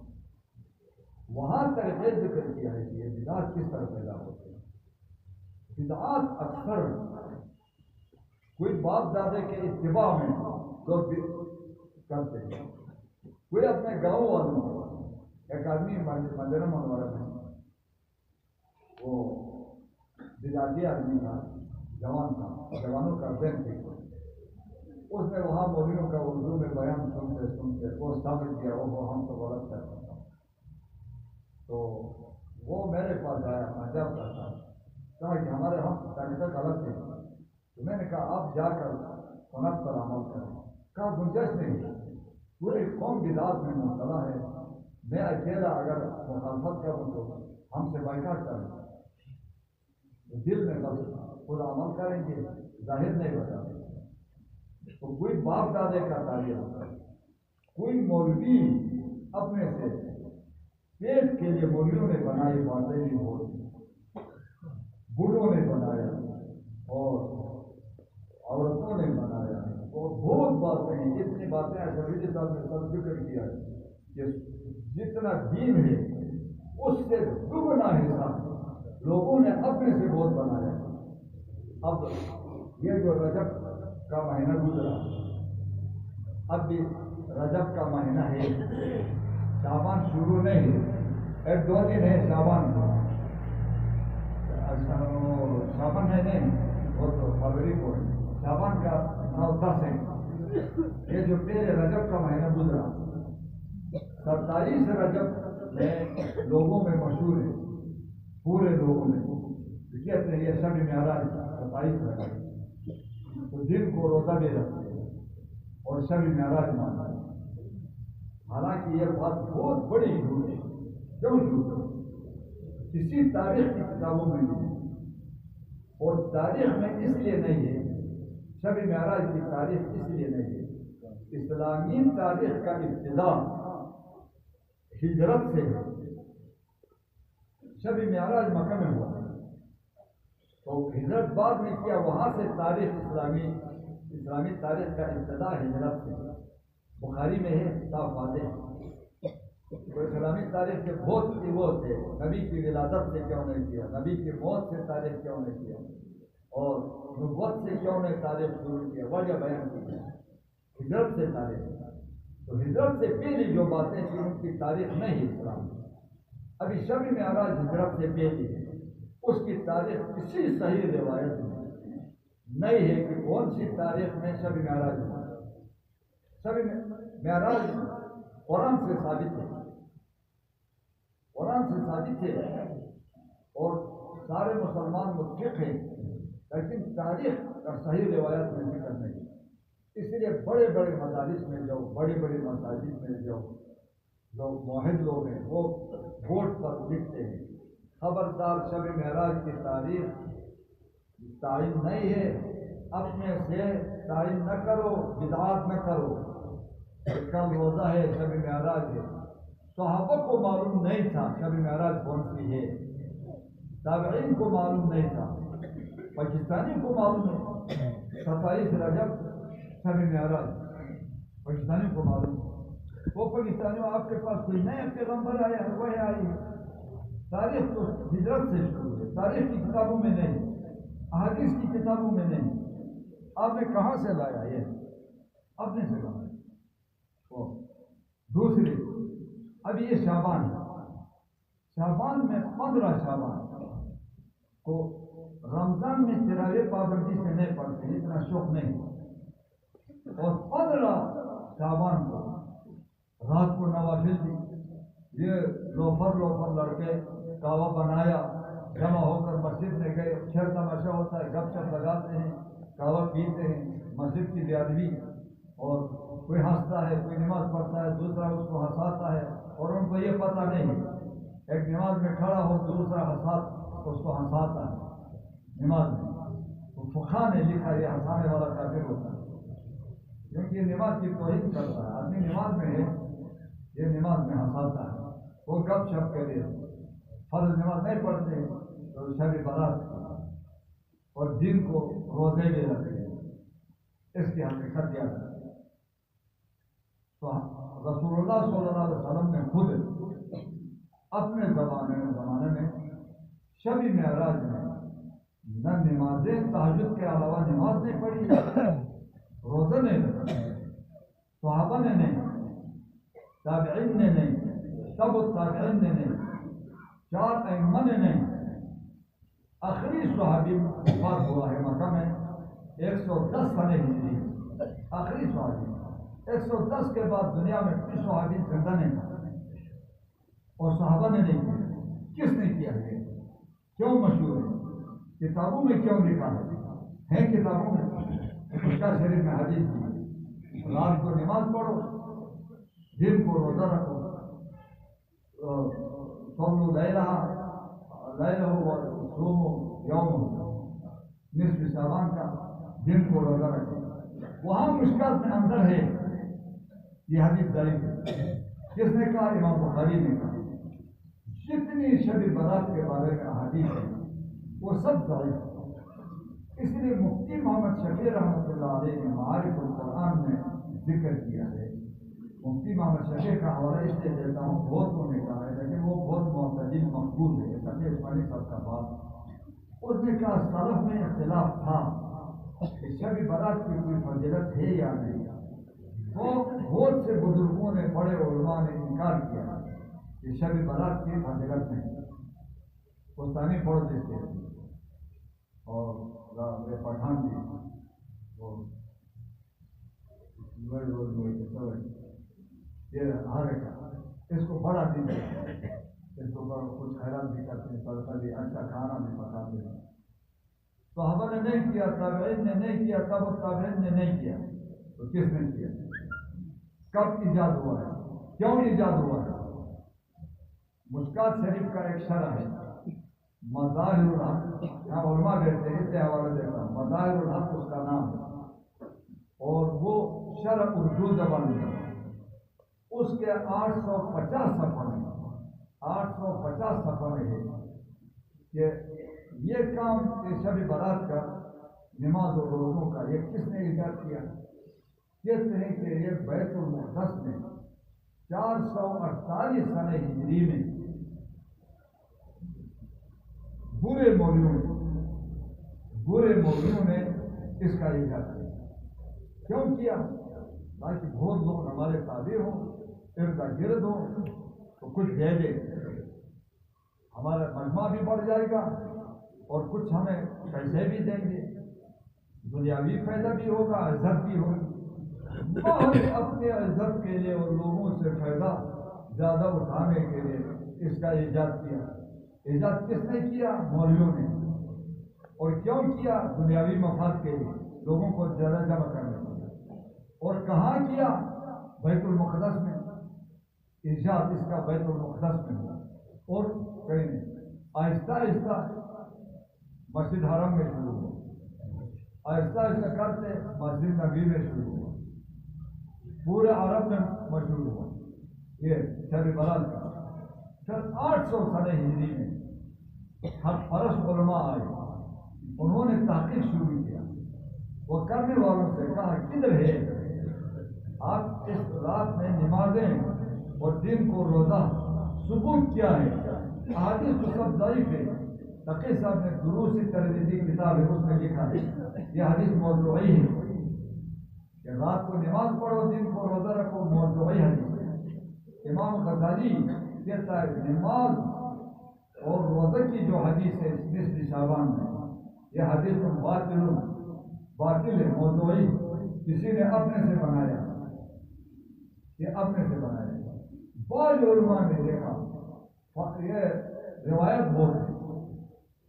وہاں تک یہ ذکر کیا ہے کہ یہ بدعات کس طرح پیدا ہوتے ہیں. بدعات اکثر کوئی باپ دادے کے اتباع میں لوگ کرتے ہیں. کوئی اپنے گاؤں والوں کو، ایک آدمی مندر منورہ میں وہ بدعتی آدمی تھا، جوان تھا، جوانوں کا ذہن تھے. اس نے وہاں مولویوں کا اردو میں بیان سنتے سنتے وہ ثابت کیا وہ ہم تو غلط کرتا تھا. تو وہ میرے پاس آیا، عجب کرتا کہا کہ ہمارے ہم طریقہ غلط ہے. تو میں نے کہا آپ جا کر سنت پر عمل کریں. کہا گنجائش نہیں، پوری قوم بدعات میں مبتلا ہے، میں اکیلا اگر مخالفت کروں تو ہم سے بائیکاٹ کریں. دل میں بس خود عمل کریں گے، ظاہر نہیں بتا. تو کوئی باپ دادے کا تعلق، کوئی مولوی اپنے سے پیٹ کے لیے مولویوں نے بنائی باتیں نہیں ہوتی، بوڑھوں نے بنایا اور عورتوں نے بنایا اور بہت باتیں ہیں. اتنی باتیں شریعت صاحب نے سب ذکر کیا ہے کہ جتنا دین ہے اس سے دگنا حصہ لوگوں نے اپنے سے بہت بنایا. اب یہ جو رجب کا مہینہ گزرا، اب بھی رجب کا مہینہ ہے، شعبان شروع نہیں ہے، 1-2 دن ہے شعبان کا. شعبان ہے نہیں، وہ تو فروری کو ہے. شعبان کا 9-10 ہے. یہ جو پہلے رجب کا مہینہ گزرا 27 رجب میں لوگوں میں مشہور ہے، پورے لوگوں میں کہتے ہیں یہ شب معراج 27 رجب. تو دن کو روزہ بھی رکھتے ہیں اور شب معراج مانتے ہیں. حالانکہ یہ بات بہت بڑی جھوٹ ہے. کیوں جھوٹ ہے؟ کسی تاریخ کی کتابوں میں نہیں ہے، اور تاریخ میں اس لیے نہیں ہے، شب معراج کی تاریخ اس لیے نہیں ہے. اسلامی تاریخ کا ابتدا ہجرت سے ہے. شب معراج مکہ میں ہوا تو ہجرت بعد میں کیا، وہاں سے تاریخ اسلامی تاریخ کا ابتدا ہجرت سے. بخاری میں ہے صاف واضح. تو اسلامی تاریخ کے بہت ایوز ہے، نبی کی ولادت سے کیوں نہیں کیا، نبی کی موت سے تاریخ کیوں نہیں کیا، اور نبوت سے کیوں نہیں تاریخ شروع کیا، وجہ بیان کی ہے. ہجرت سے تاریخ. تو ہجرت سے پہلی جو باتیں تھیں ان کی تاریخ نہیں ہے اسلام میں. ابھی شب معراج ہجرت سے پہلی ہے، اس کی تاریخ کسی صحیح روایت میں نہیں ہے کہ کون سی تاریخ میں شب معراج ہوا۔ شب معراج قرآن سے ثابت ہے، قرآن سے ثابت ہے اور سارے مسلمان متفق ہیں، لیکن تاریخ کا صحیح روایت میں ذکر نہیں۔ اس لیے بڑے بڑے مدارس میں جاؤ، بڑی بڑی مساجد میں جاؤ، جو موحد لوگ ہیں وہ بورڈ پر لکھتے ہیں خبردار شب معراج کی تاریخ تعین نہیں ہے، اپنے سے تعین نہ کرو، بدعات نہ کرو۔ کل روزہ ہے، شب معراج ہے، صحابہ کو معلوم نہیں تھا شب معراج کون سی ہے، تابعین کو معلوم نہیں تھا، پاکستانی کو معلوم ہے 27 رجب شب معراج، پاکستانی کو معلوم ہے۔ وہ پاکستانیوں آپ کے پاس کوئی نیا پیغمبر آیا ہے، وہی آئی ہے۔ تاریخ تو ہجرت سے شروع ہے، تاریخ کی کتابوں میں نہیں، احادیث کی کتابوں میں نہیں۔ آپ نے کہاں سے لایا یہ؟ اپنے سے لایا۔ دوسری، اب یہ شعبان ہے، شعبان میں 15 شعبان کو رمضان میں تراویح پابندی سے نہیں پڑھتے، اتنا شوق نہیں، اور 15 شعبان کو رات کو نوافل دی۔ یہ لوفر لڑکے کعوہ بنایا، جمع ہو کر مسجد میں گئے، کھیل تماشا ہوتا ہے، گپ شپ لگاتے ہیں، کعوہ پیتے ہیں، مسجد کی بے ادبی، اور کوئی ہنستا ہے، کوئی نماز پڑھتا ہے، دوسرا اس کو ہنساتا ہے، اور ان کو یہ پتہ نہیں ہے، ایک نماز میں کھڑا ہو دوسرا اس کو ہنساتا ہے نماز میں۔ تو فقہا نے لکھا یہ ہنسانے والا کافر ہوتا ہے، کیونکہ یہ نماز کی توہین کرتا ہے۔ آدمی نماز میں ہے، یہ نماز میں ہنساتا ہے، وہ گپ شپ کے لیے فرض نماز نہیں پڑھتے تو شب برات اور دن کو روزے بھی رکھتے ہیں، اس کی حقیقت یاد ہے۔ تو رسول اللہ صلی اللہ علیہ وسلم نے خود اپنے زمانے میں شب معراج میں نہ نمازیں تہجد کے علاوہ نماز نہیں پڑھی، روزہ نہیں رکھا، صحابہ نے نہیں، تابعین نے نہیں، تبع تابعین نے نہیں، 4 ائمہ نے نہیں۔ آخری صحابی وفات ہوا ہے مکہ میں 110 سنہ ہجری، آخری صحابی 110 کے بعد دنیا میں کوئی صحابی زندہ نہیں تھا، اور صحابہ نے نہیں کیا۔ کس نے کیا ہے؟ کیوں مشہور ہے؟ کتابوں میں کیوں لکھا ہے کتابوں میں؟ مشکا شریف میں حدیث کی، رات کو نماز پڑھو، دن کو روزہ رکھو، صوموا لیلہ وصوموا یومہ، نصف شعبان کا دن کو روزہ رکھو۔ وہاں مشکات میں اندر ہے یہ حدیث ضعیف ہے۔ کس نے کہا؟ امام بخاری نے کہا۔ جتنی شب برات کے بارے میں احادیث ہیں وہ سب ضعیف ہے۔ اس لیے مفتی محمد شفیع رحمۃ اللہ علیہ نے معارف القرآن میں ذکر کیا ہے۔ مفتی محمد شفیع کا حوالہ اس لیے دیتا ہوں، بہت نے کہا ہے لیکن وہ بہت معتدل مقبول ہے، تقی عثمانی صاحب کا بات۔ اس نے کہا سلف میں اختلاف تھا کہ شب برات کی کوئی فضیلت ہے یا نہیں، تو بہت سے بزرگوں نے، بڑے علماء نے انکار کیا کہ شب برات کی فضیلت نہیں۔ پستانی پڑھ دیتے اور پٹھان بھی یہ اس کو بڑا دن ہے، اس کو کچھ خیرات بھی کرتے ہیں، صدقہ بھی، اچھا کھانا بھی پکاتے ہیں۔ صحابہ نے نہیں کیا، تابعین نے نہیں کیا، تبع تابعین نے نہیں کیا، تو کس نے کیا؟ کب ایجاد ہوا ہے؟ کیوں ایجاد ہوا ہے؟ مشکات شریف کا ایک شرح ہے مظاہر الحق، یہاں علماء بیٹھتے ہیں، اس سے حوالہ دیتا ہوں، مظاہر الحق اس کا نام ہے، اور وہ شرح اردو زبان میں ہے۔ اس کے 850 صفحہ میں 850 صفحہ میں ہے کہ یہ کام شب برات کا، نماز و روزوں کا، یہ کس نے ایجاد کیا؟ کہتے ہیں کہ یہ بیت المقدس میں 448 سنہ ہجری میں برے مولویوں نے اس کا ایجاد کیا۔ کیوں کیا؟ تاکہ بہت لوگ ہمارے تابع ہوں، ارد گرد ہوں، تو کچھ دے دے، ہمارا مجمع بھی بڑھ جائے گا اور کچھ ہمیں پیسے بھی دیں گے۔ دنیاوی فائدہ بھی ہوگا، عزت بھی ہوگی۔ بہت اپنے عزت کے لیے اور لوگوں سے فائدہ زیادہ اٹھانے کے لیے اس کا ایجاد کیا۔ ایجاد کس نے کیا؟ مولویوں نے۔ اور کیوں کیا؟ دنیاوی مفاد کے لیے، لوگوں کو زیادہ جمع کرنے کے لیے۔ اور کہاں کیا؟ بیت المقدس میں۔ ایجاد اس کا بیت المقدس میں ہوا اور کہیں نہیں۔ آہستہ آہستہ مسجد حرم میں شروع ہوا، آہستہ آہستہ کرتے مسجد نبی میں شروع ہوا، پورے عرب میں مشہور ہوا یہ شب برات کا۔ پھر 800 سنہ ہجری میں حق پرست علماء آئے، انہوں نے تحقیق شروع کیا۔ وہ کرنے والوں سے کہا کدھر ہے آپ اس رات میں نمازیں اور دن کو روزہ، ثبوت کیا ہے؟ احادیث تو سب ضعیف ہے۔ تقی صاحب نے دروس ترغیبی کتاب ہے، اس میں لکھا ہے یہ حدیث موضوعی ہے کہ رات کو نماز پڑھو دن کو روزہ رکھو، موضوعی حدیث ہے۔ امام غزالی کہتا ہے نماز اور روزہ کی جو حدیث ہے نصف شعبان میں، یہ حدیث باطل ہے، موضوعی، کسی نے اپنے سے بنایا، یہ اپنے سے بنایا۔ بعض علماء نے دیکھا یہ روایت بولتے،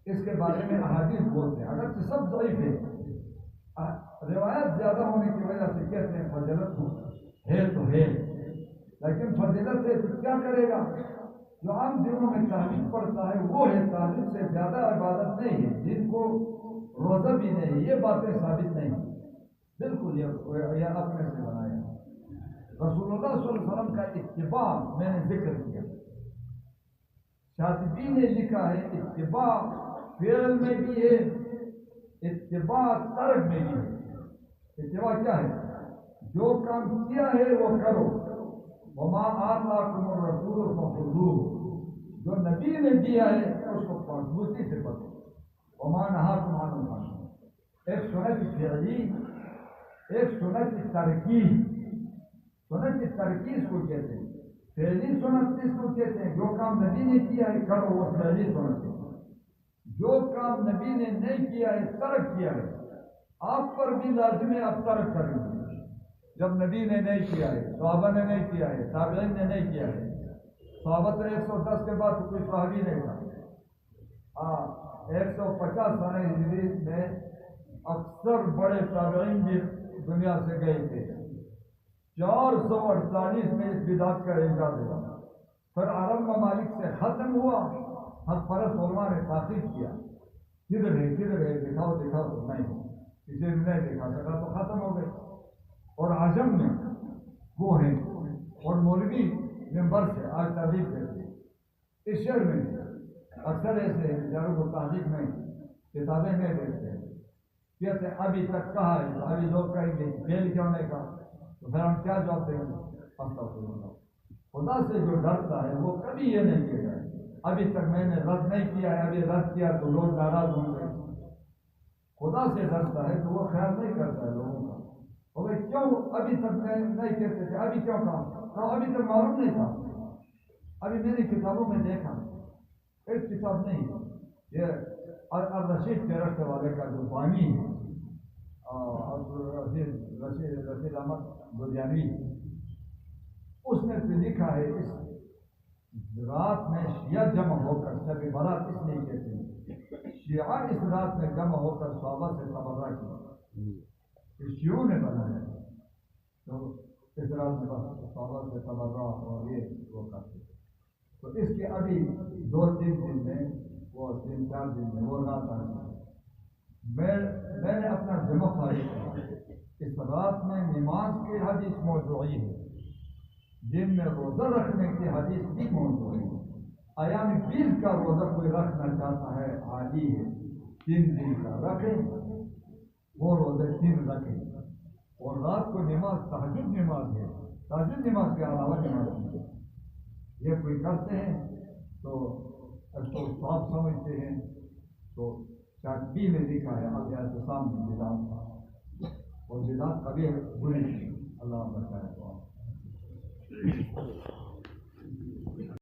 اس کے بارے میں احادیث بولتے ہیں، اگرچہ سب ضعیف ہے، روایت زیادہ ہونے کی وجہ سے کہتے ہیں فضیلت ہے تو ہے، لیکن فضیلت ہے تو کیا کرے گا؟ جو عام دنوں میں تہجد پڑھتا ہے وہ ہے، تہجد سے زیادہ عبادت نہیں ہے، جن کو روزہ بھی نہیں ہے، یہ باتیں ثابت نہیں، بالکل یہ اپنے سے بنایا۔ رسول اللہ صلی اللہ علیہ وسلم کا اتباع میں نے ذکر کیا، شاطبی نے لکھا ہے اتباع فعل میں بھی ہے، اتباع ترک میں بھی ہے۔ اتباع کیا ہے؟ جو کام کیا ہے وہ کرو، وما آتاکم الرسول فخذوہ، جو نبی نے دیا ہے اس کو مضبوطی سے پکڑو، وما نہاکم عنہ۔ ایک سنت فعلی، ایک سنت ترکی۔ سنت ترکیز کو کہتے ہیں، فعلی سنت کس کو کہتے ہیں؟ جو کام نبی نے کیا ہے کرو، وہ فعلی سنت ہے۔ جو کام نبی نے نہیں کیا ہے، ترک کیا ہے، آپ پر بھی لازم ہے آپ ترک کریں گے۔ جب نبی نے نہیں کیا ہے، صحابہ نے نہیں کیا ہے، تابعین نے نہیں کیا ہے، صحابہ تو 110 کے بعد کوئی صحابی نہیں تھا، 150 سال ہجری میں اکثر بڑے تابعین بھی دنیا سے گئے تھے۔ 448 میں اس بدعت کا ایجاد ہوا، پھر عرب ممالک سے ختم ہوا، حق پرست علماء نے تحقیق کیا کدھر ہے کدھر ہے، دکھاؤ دکھاؤ تو نہیں، کسی نے نہیں دکھا سکا تو ختم ہو گئے۔ اور عجم میں وہ ہیں، اور مولوی ممبر سے آج تحقیق کرتے ہیں۔ اس شہر میں اکثر ایسے ہیں جنہوں کو تحقیق نہیں، کتابیں نہیں دیکھتے ہیں، کہتے ہیں ابھی تک کہا ہے، ابھی لوگ کہیں گے فیل کیوں نہیں کہا، تو پھر ہم کیا جواب دیں گے؟ خدا سے جو ڈرتا ہے وہ کبھی یہ نہیں کہے گا ابھی تک میں نے رد نہیں کیا ہے، ابھی رد کیا تو لوگ ناراض ہوں گے۔ خدا سے ڈرتا ہے تو وہ خیال نہیں کرتا ہے لوگوں کا، اور کیوں ابھی تک میں نہیں کہتے تھے، ابھی کیوں کہا؟ ابھی تک معلوم نہیں تھا، ابھی میری کتابوں میں دیکھا، ایک کتاب نہیں، یہ الرشید کے رکھنے والے کا جو بانی ہے رشید احمد گلیانوی، اس نے تو لکھا ہے اس رات میں شیعہ جمع ہو کر، شب برات اس لیے کہتے ہیں، شیعہ اس رات میں جمع ہو کر صحابہ سے تبرہ کیا، شیعوں نے بنایا، تو اس رات میں صحابہ سے تبرہ اور یہ وہ کرتے، تو اس کے ابھی 2-3 دن میں، وہ 3-4 دن میں وہ رات آ گئی۔ میں نے اپنا ذمہ فارغ کیا، اس رات میں نماز کی حدیث موضوعی ہے، دن میں روزہ رکھنے کی حدیث بھی موضوعی ہے۔ ایام 20 کا روزہ کوئی رکھنا چاہتا ہے عادی ہے، 3 دن کا رکھے، وہ روزے 3 رکھے، اور رات کو نماز تہجد نماز ہے، تہجد نماز کے علاوہ نماز نہیں ہے، یہ کوئی کرتے ہیں تو اس کو صاف سمجھتے ہیں، تو شاطبی میں لکھا ہے اب اعتصام میں بدعت تھا، اور بدعت کبھی بری، اللہ بچائے تو